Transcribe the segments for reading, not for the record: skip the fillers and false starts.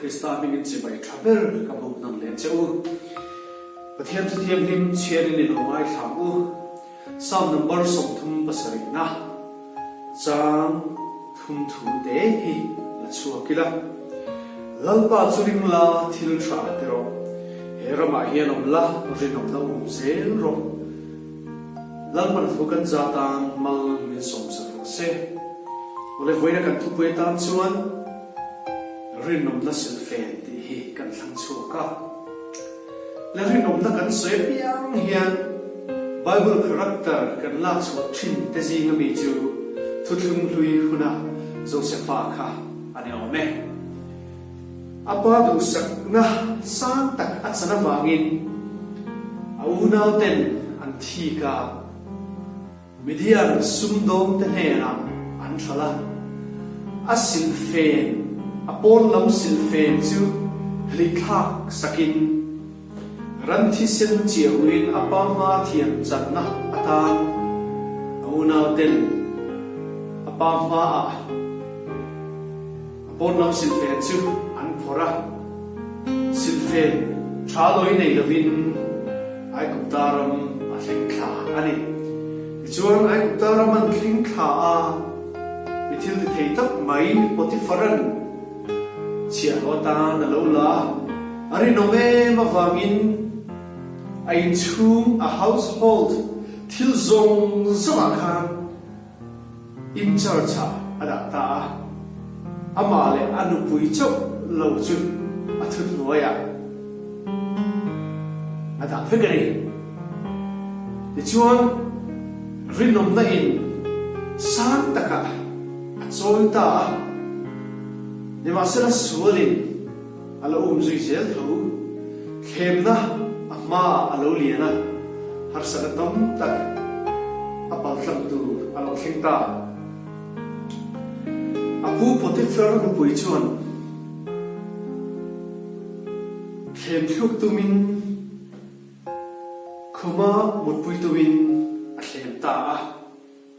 Krista mingin chi bai travel ka bu nang le cheu pathian thu thiam lim chian ni lo mai thamu sam number som thum pasari na chang thum thu de hi la chu kila lalpa churing la thil tha tero herama hian om la rinom la zel ro lalpan thu kan zatan mal min som sa se ole voina kan thu pui tan chuan rinom la sil fen ti hi kan thlang chu ka la rinom la kan se piang hian bible character kan la chu thin te ji ngami chu thu thum hlui huna josepha kha ane ome apa du sak na sang tak atsana wangin aunau ten an thi ka midian sumdom te hena an thala asil fen apon lam sil fen chu hlikhak sakin ran thi sen chiawin apa ma thiam channa ata aunau ten apa ma apon lam sil fen chu an phora sil fen thaloi nei lovin ai kuptaram a hlikha ani chuan ai kuptaram an hlikha a mithil ti thei tak mai potifaran chia lota na lola ari nome ma wangin ai chung a household thil zong zoma khan in charge ada ta amale anu pui chok lo chu athut noya ada fikri ti chuan rinom na in sang taka choi ta ni ma sera sualin alo zui zel tho khemna ama alo liana har sa tom tak apal thlam tu alo khingta apu potifar no pui chuan khem thuk tumin khoma mut pui tumin a khem ta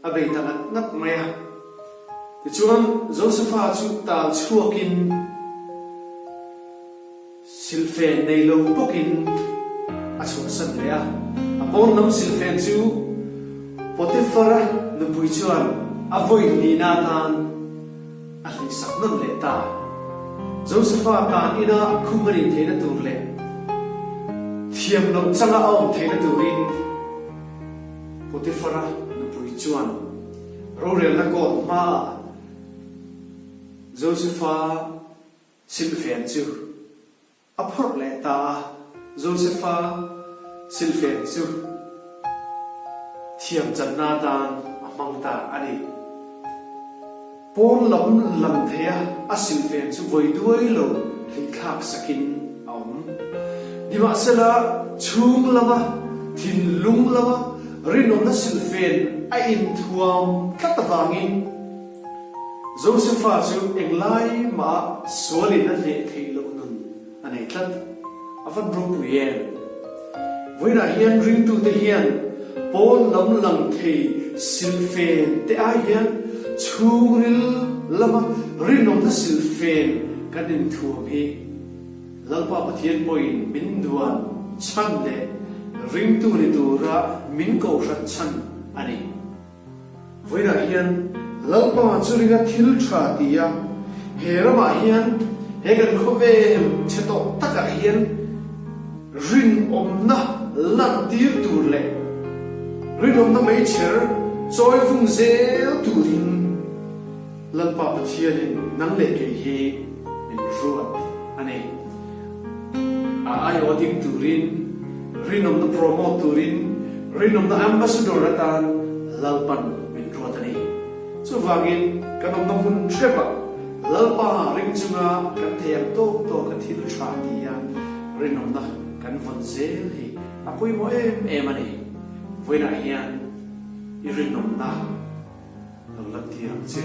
a bei ta nat maya ti chuan josepha chu ta chuakin silfen nei lo pokin a chua san le a apon nam silfen chu potifar no pui chuan a voi ni na tan a hli sak nan le ta josepha tan ina khumari theina tur le thiam lo changa om theina turin potifara no pui chuan rorel na ko ma josepha silfen chu a phor le ta josepha silfen chu thiam channa tan amang ta ani pon lam lam thea a silfen chu voi duai lo hlikhak sakin om dima sela chung lama thin lung lama rinom na silfen a in thuam tlatawangin josepha chu englai ma solin na le theilo nun anei tlat avan ro puyen voina hian ring tu te hian pon lam lang thei silfen te a hian chungril lama rinom na silfen kadin thuam hi lalpa pathian poin min duan chan le ring tu ni tura min ko rat chan ani voina hian lalpa churinga thil tha tia herama hian hegan khove cheto taka hian ring omna lan tir tur le ring omna mai cher choi fung zel turin lalpa pathian nang le ke hi min ruat ani ai oding turin rinom na promote turin rinom na ambassador atan lalpan min ruatani chu wangin kanom na hun threpa lalpa ring chunga kan them to ka thil tha dia rinom na kan von zel hi apui mo em ani voina hian I rinom na lo latiang che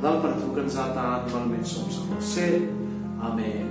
lalpan thu kan zata malmen som se amen